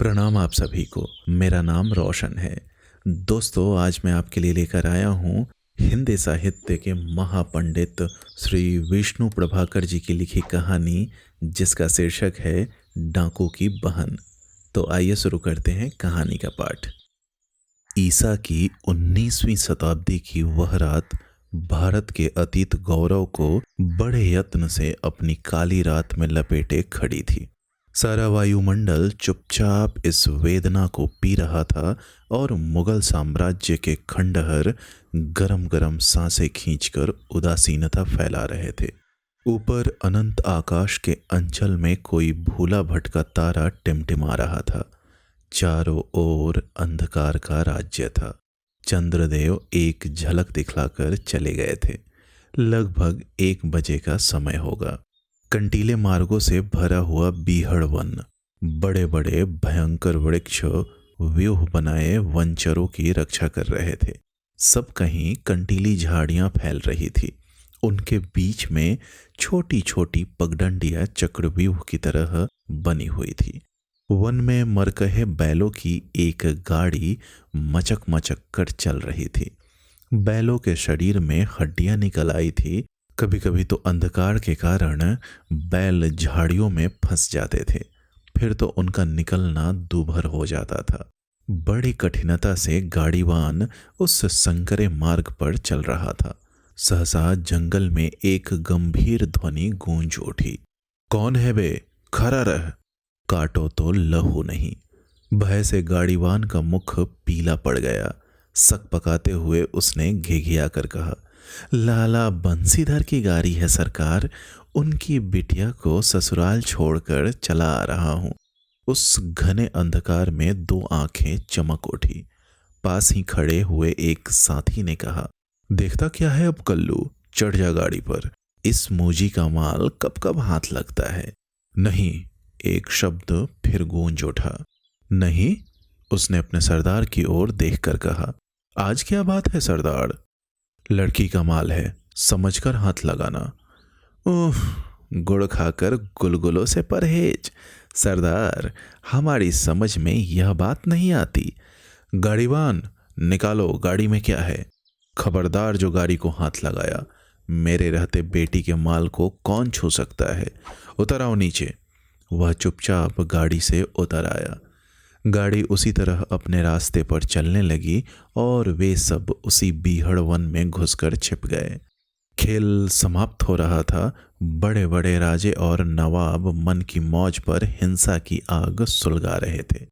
प्रणाम आप सभी को। मेरा नाम रोशन है। दोस्तों, आज मैं आपके लिए लेकर आया हूँ हिंदी साहित्य के महापंडित श्री विष्णु प्रभाकर जी की लिखी कहानी, जिसका शीर्षक है डाकू की बहन। तो आइए शुरू करते हैं कहानी का पाठ। ईसा की 19वीं शताब्दी की वह रात भारत के अतीत गौरव को बड़े यत्न से अपनी काली रात में लपेटे खड़ी थी। सारा वायुमंडल चुपचाप इस वेदना को पी रहा था और मुगल साम्राज्य के खंडहर गरम गरम सांसें खींचकर उदासीनता फैला रहे थे। ऊपर अनंत आकाश के अंचल में कोई भूला भटका तारा टिमटिमा रहा था। चारों ओर अंधकार का राज्य था। चंद्रदेव एक झलक दिखलाकर चले गए थे। लगभग 1 बजे का समय होगा। कंटीले मार्गों से भरा हुआ बीहड़ वन, बड़े बड़े भयंकर वृक्ष व्यूह बनाए वनचरों की रक्षा कर रहे थे। सब कहीं कंटीली झाड़ियां फैल रही थी। उनके बीच में छोटी छोटी पगडंडियां चक्रव्यूह की तरह बनी हुई थी। वन में मरकहे बैलों की एक गाड़ी मचक मचक कर चल रही थी। बैलों के शरीर में हड्डियां निकल आई थी। कभी कभी तो अंधकार के कारण बैल झाड़ियों में फंस जाते थे, फिर तो उनका निकलना दूभर हो जाता था। बड़ी कठिनता से गाड़ीवान उस संकरे मार्ग पर चल रहा था। सहसा जंगल में एक गंभीर ध्वनि गूंज उठी। कौन है बे? खड़ा रह, काटो तो लहू नहीं। भय से गाड़ीवान का मुख पीला पड़ गया। सक पकाते हुए उसने घिघिया कर कहा, लाला बंसीधर की गाड़ी है सरकार। उनकी बिटिया को ससुराल छोड़कर चला आ रहा हूं। उस घने अंधकार में 2 आंखें चमक उठी। पास ही खड़े हुए एक साथी ने कहा, देखता क्या है अब कल्लू, चढ़ जा गाड़ी पर। इस मूजी का माल कब कब हाथ लगता है। नहीं, एक शब्द फिर गूंज उठा। नहीं, उसने अपने सरदार की ओर देखकर कहा, आज क्या बात है सरदार? लड़की का माल है, समझकर हाथ लगाना। ओह, गुड़ खाकर गुलगुलों से परहेज। सरदार, हमारी समझ में यह बात नहीं आती। गाड़ीवान, निकालो गाड़ी में क्या है। खबरदार जो गाड़ी को हाथ लगाया। मेरे रहते बेटी के माल को कौन छू सकता है। उतर आओ नीचे। वह चुपचाप गाड़ी से उतर आया। गाड़ी उसी तरह अपने रास्ते पर चलने लगी और वे सब उसी बीहड़ वन में घुसकर छिप गए। खेल समाप्त हो रहा था। बड़े बड़े राजे और नवाब मन की मौज पर हिंसा की आग सुलगा रहे थे।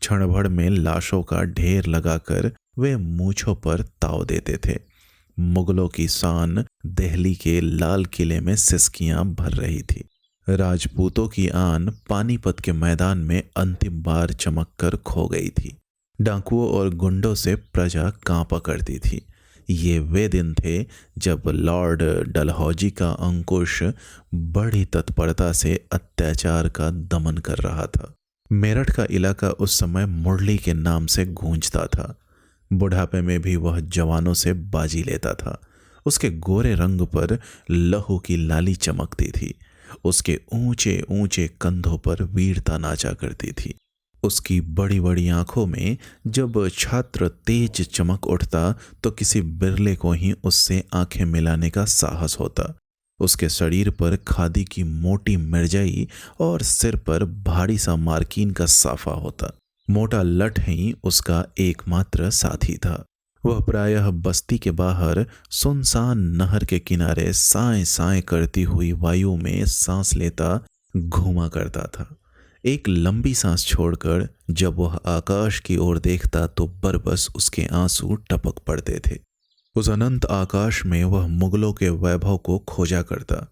क्षण भर में लाशों का ढेर लगाकर वे मूंछों पर ताव देते थे। मुगलों की शान दिल्ली के लाल किले में सिसकियां भर रही थी। राजपूतों की आन पानीपत के मैदान में अंतिम बार चमक कर खो गई थी। डाकुओं और गुंडों से प्रजा कांपा करती थी। ये वे दिन थे जब लॉर्ड डलहौजी का अंकुश बड़ी तत्परता से अत्याचार का दमन कर रहा था। मेरठ का इलाका उस समय मुरली के नाम से गूंजता था। बुढ़ापे में भी वह जवानों से बाजी लेता था। उसके गोरे रंग पर लहू की लाली चमकती थी। उसके ऊंचे ऊंचे कंधों पर वीरता नाचा करती थी। उसकी बड़ी बड़ी आंखों में जब छात्र तेज चमक उठता तो किसी बिरले को ही उससे आंखें मिलाने का साहस होता। उसके शरीर पर खादी की मोटी मिर्जाई और सिर पर भारी सा मार्कीन का साफा होता। मोटा लठ ही उसका एकमात्र साथी था। वह प्रायः बस्ती के बाहर सुनसान नहर के किनारे साए साए करती हुई वायु में सांस लेता घूमा करता था। एक लंबी सांस छोड़कर जब वह आकाश की ओर देखता तो बरबस उसके आंसू टपक पड़ते थे। उस अनंत आकाश में वह मुगलों के वैभव को खोजा करता।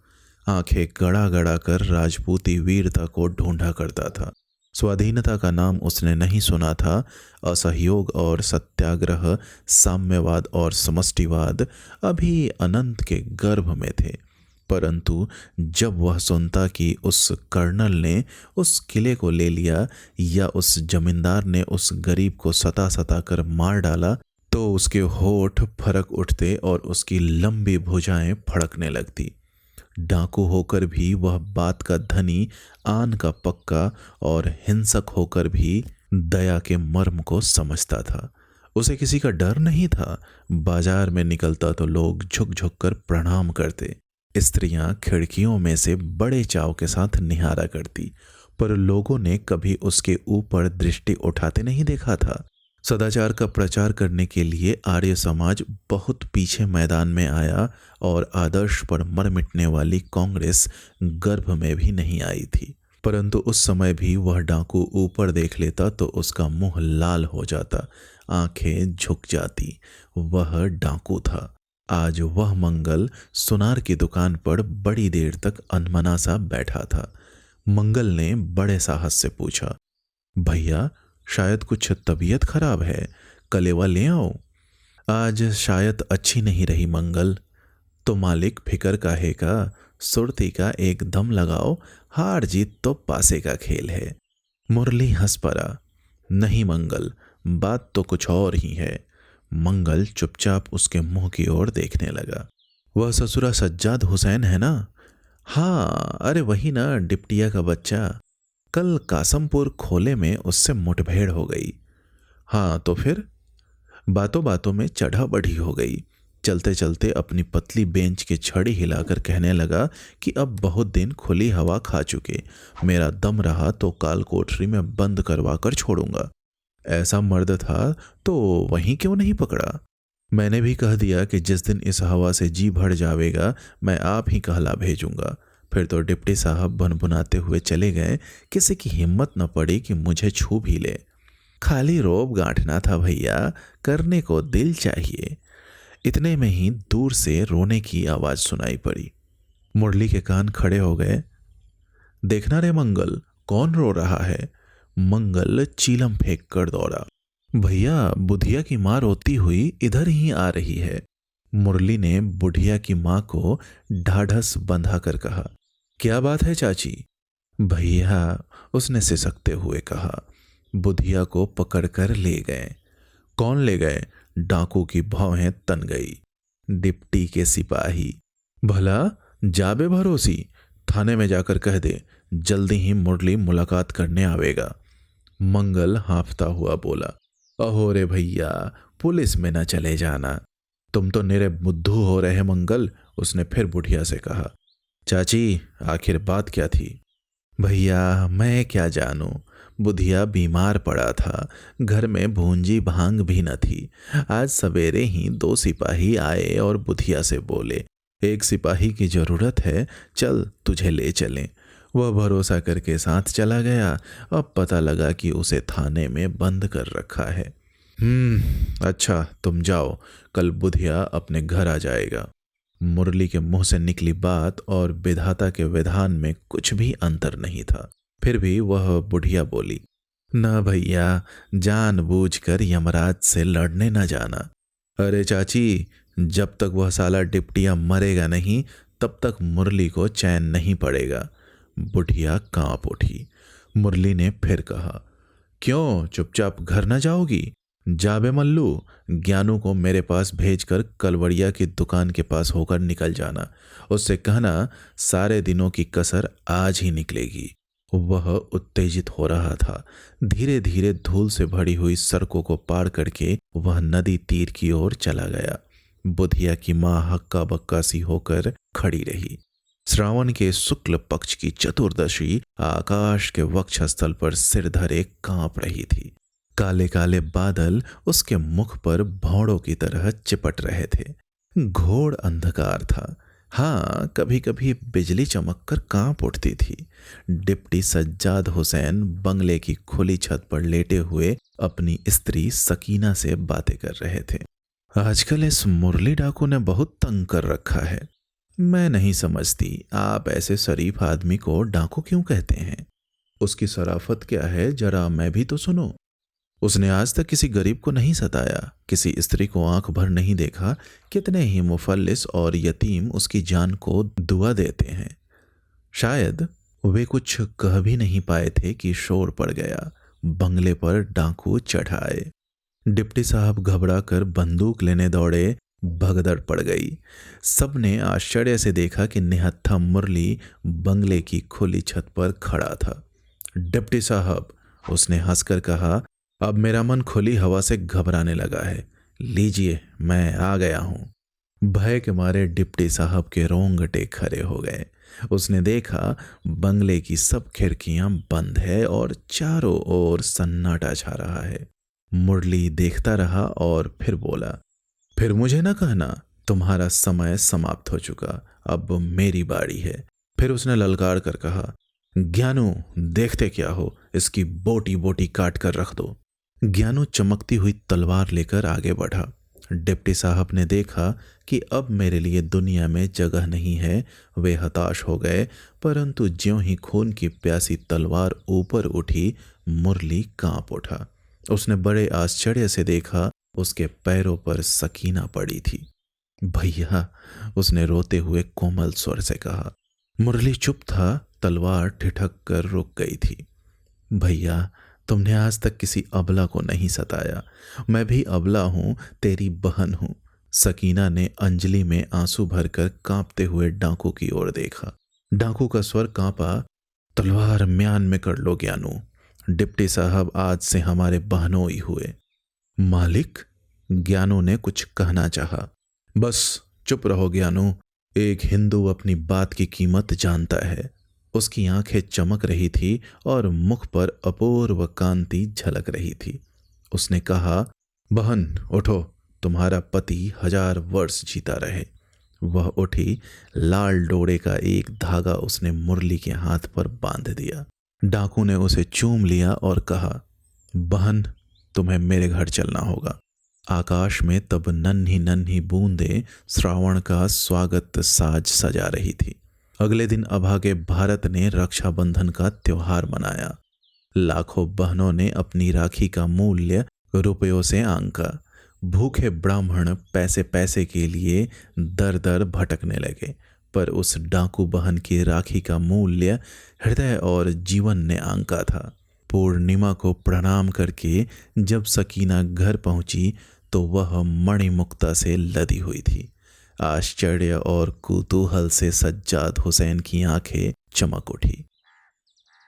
आंखें गड़ा गड़ा कर राजपूती वीरता को ढूंढा करता था। स्वाधीनता का नाम उसने नहीं सुना था। असहयोग और सत्याग्रह, साम्यवाद और समष्टिवाद अभी अनंत के गर्भ में थे। परंतु जब वह सुनता कि उस कर्नल ने उस किले को ले लिया या उस जमींदार ने उस गरीब को सता सता कर मार डाला, तो उसके होठ फरक उठते और उसकी लंबी भुजाएं फड़कने लगती। डाकू होकर भी वह बात का धनी, आन का पक्का और हिंसक होकर भी दया के मर्म को समझता था। उसे किसी का डर नहीं था। बाजार में निकलता तो लोग झुक झुक कर प्रणाम करते। स्त्रियां खिड़कियों में से बड़े चाव के साथ निहारा करती, पर लोगों ने कभी उसके ऊपर दृष्टि उठाते नहीं देखा था। सदाचार का प्रचार करने के लिए आर्य समाज बहुत पीछे मैदान में आया और आदर्श पर मर मिटने वाली कांग्रेस गर्भ में भी नहीं आई थी। परंतु उस समय भी वह डाकू ऊपर देख लेता तो उसका मुंह लाल हो जाता, आंखें झुक जाती। वह डाकू था। आज वह मंगल सुनार की दुकान पर बड़ी देर तक अनमना सा बैठा था। मंगल ने बड़े साहस से पूछा, भैया शायद कुछ तबीयत खराब है, कलेवा ले आओ। आज शायद अच्छी नहीं रही मंगल। तो मालिक फिकर काहे का, सुरती का एक दम लगाओ, हार जीत तो पासे का खेल है। मुरली हंस पड़ा, नहीं मंगल, बात तो कुछ और ही है। मंगल चुपचाप उसके मुंह की ओर देखने लगा। वह ससुरा सज्जाद हुसैन है ना? हाँ, अरे वही ना, डिप्टिया का बच्चा। कल कासमपुर खोले में उससे मुठभेड़ हो गई। हाँ तो फिर? बातों बातों में चढ़ा बढ़ी हो गई। चलते चलते अपनी पतली बेंच की छड़ी हिलाकर कहने लगा कि अब बहुत दिन खुली हवा खा चुके, मेरा दम रहा तो काल कोठरी में बंद करवा कर छोड़ूंगा। ऐसा मर्द था तो वहीं क्यों नहीं पकड़ा? मैंने भी कह दिया कि जिस दिन इस हवा से जी भर जावेगा मैं आप ही कहला भेजूंगा। फिर तो डिप्टी साहब भुनभुनाते हुए चले गए। किसी की हिम्मत न पड़ी कि मुझे छू भी ले। खाली रोब गांठना था भैया, करने को दिल चाहिए। इतने में ही दूर से रोने की आवाज सुनाई पड़ी। मुरली के कान खड़े हो गए। देखना रे मंगल, कौन रो रहा है? मंगल चीलम फेंक कर दौड़ा। भैया बुधिया की माँ रोती हुई इधर ही आ रही है। मुरली ने बुढ़िया की माँ को ढाढ़स बंधा कर कहा। क्या बात है चाची? भैया, उसने सिसकते हुए कहा। बुधिया को पकड़कर ले गए। कौन ले गए? डाकू की भौहें तन गई। डिप्टी के सिपाही। भला जाबे भरोसी, थाने में जाकर कह दे जल्दी ही मुरली मुलाकात करने आवेगा। मंगल हाँफता हुआ बोला, अहो रे भैया, पुलिस में न चले जाना, तुम तो निरे बुद्धू हो रहे मंगल। उसने फिर बुढ़िया से कहा। चाची आखिर बात क्या थी? भैया मैं क्या जानूं, बुधिया बीमार पड़ा था, घर में भूंजी भांग भी न थी। आज सवेरे ही 2 सिपाही आए और बुधिया से बोले, एक सिपाही की जरूरत है, चल तुझे ले चलें। वह भरोसा करके साथ चला गया। अब पता लगा कि उसे थाने में बंद कर रखा है। अच्छा तुम जाओ, कल बुधिया अपने घर आ जाएगा। मुरली के मुंह से निकली बात और विधाता के विधान में कुछ भी अंतर नहीं था। फिर भी वह बुढ़िया बोली, न भैया, जानबूझकर यमराज से लड़ने न जाना। अरे चाची, जब तक वह साला डिप्टिया मरेगा नहीं तब तक मुरली को चैन नहीं पड़ेगा। बुढ़िया कांप उठी। मुरली ने फिर कहा, क्यों चुपचाप घर न जाओगी? जाबे मल्लू, ज्ञानू को मेरे पास भेजकर कलवड़िया की दुकान के पास होकर निकल जाना। उससे कहना सारे दिनों की कसर आज ही निकलेगी। वह उत्तेजित हो रहा था। धीरे धीरे धूल से भरी हुई सड़कों को पार करके वह नदी तीर की ओर चला गया। बुधिया की माँ हक्का बक्का सी होकर खड़ी रही। श्रावण के शुक्ल पक्ष की चतुर्दशी आकाश के वक्षस्थल पर सिर धरे कांप रही थी। काले काले बादल उसके मुख पर भौड़ों की तरह चिपट रहे थे। घोर अंधकार था। हाँ, कभी कभी बिजली चमककर कांप उठती थी। डिप्टी सज्जाद हुसैन बंगले की खुली छत पर लेटे हुए अपनी स्त्री सकीना से बातें कर रहे थे। आजकल इस मुरली डाकू ने बहुत तंग कर रखा है। मैं नहीं समझती आप ऐसे शरीफ आदमी को डाकू क्यों कहते हैं? उसकी शराफत क्या है जरा मैं भी तो सुनो। उसने आज तक किसी गरीब को नहीं सताया, किसी स्त्री को आंख भर नहीं देखा। कितने ही मुफल्लिस और यतीम उसकी जान को दुआ देते हैं। शायद वे कुछ कह भी नहीं पाए थे कि शोर पड़ गया। बंगले पर डाकू चढ़ाए। डिप्टी साहब घबरा कर बंदूक लेने दौड़े। भगदड़ पड़ गई। सबने आश्चर्य से देखा कि निहत्था मुरली बंगले की खुली छत पर खड़ा था। डिप्टी साहब, उसने हंसकर कहा, अब मेरा मन खुली हवा से घबराने लगा है। लीजिए, मैं आ गया हूं। भय के मारे डिप्टी साहब के रोंगटे खड़े हो गए। उसने देखा बंगले की सब खिड़कियां बंद है और चारों ओर सन्नाटा छा रहा है। मुरली देखता रहा और फिर बोला, फिर मुझे ना कहना, तुम्हारा समय समाप्त हो चुका, अब मेरी बारी है। फिर उसने ललकार कर कहा, ज्ञानू, देखते क्या हो, इसकी बोटी बोटी काट कर रख दो। ज्ञानू चमकती हुई तलवार लेकर आगे बढ़ा। डिप्टी साहब ने देखा कि अब मेरे लिए दुनिया में जगह नहीं है। वे हताश हो गए, परंतु ज्यों ही खून की प्यासी तलवार ऊपर उठी, मुरली कांप उठा। उसने बड़े आश्चर्य से देखा, उसके पैरों पर सकीना पड़ी थी। भैया, उसने रोते हुए कोमल स्वर से कहा। मुरली चुप था, तलवार ठिठक कर रुक गई थी। भैया, तुमने आज तक किसी अबला को नहीं सताया। मैं भी अबला हूं, तेरी बहन हूं। सकीना ने अंजलि में आंसू भरकर कांपते हुए डाकू की ओर देखा। डाकू का स्वर कांपा, तलवार म्यान में कर लो ज्ञानू। डिप्टी साहब आज से हमारे बहनोई हुए। मालिक, ज्ञानू ने कुछ कहना चाहा। बस चुप रहो ज्ञानू, एक हिंदू अपनी बात की कीमत जानता है। उसकी आंखें चमक रही थी और मुख पर अपूर्व कांति झलक रही थी। उसने कहा, बहन उठो, तुम्हारा पति 1000 वर्ष जीता रहे। वह उठी, लाल डोरे का एक धागा उसने मुरली के हाथ पर बांध दिया। डाकू ने उसे चूम लिया और कहा, बहन, तुम्हें मेरे घर चलना होगा। आकाश में तब नन्ही नन्ही बूंदें श्रावण का स्वागत साज सजा रही थी। अगले दिन अभागे भारत ने रक्षाबंधन का त्योहार मनाया। लाखों बहनों ने अपनी राखी का मूल्य रुपयों से आंका। भूखे ब्राह्मण पैसे पैसे के लिए दर दर भटकने लगे, पर उस डाकू बहन की राखी का मूल्य हृदय और जीवन ने आंका था। पूर्णिमा को प्रणाम करके जब सकीना घर पहुंची तो वह मणिमुक्ता से लदी हुई थी। आश्चर्य और कुतूहल से सज्जाद हुसैन की आंखें चमक उठी।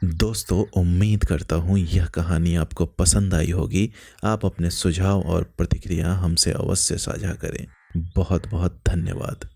दोस्तों, उम्मीद करता हूँ यह कहानी आपको पसंद आई होगी। आप अपने सुझाव और प्रतिक्रिया हमसे अवश्य साझा करें। बहुत बहुत धन्यवाद।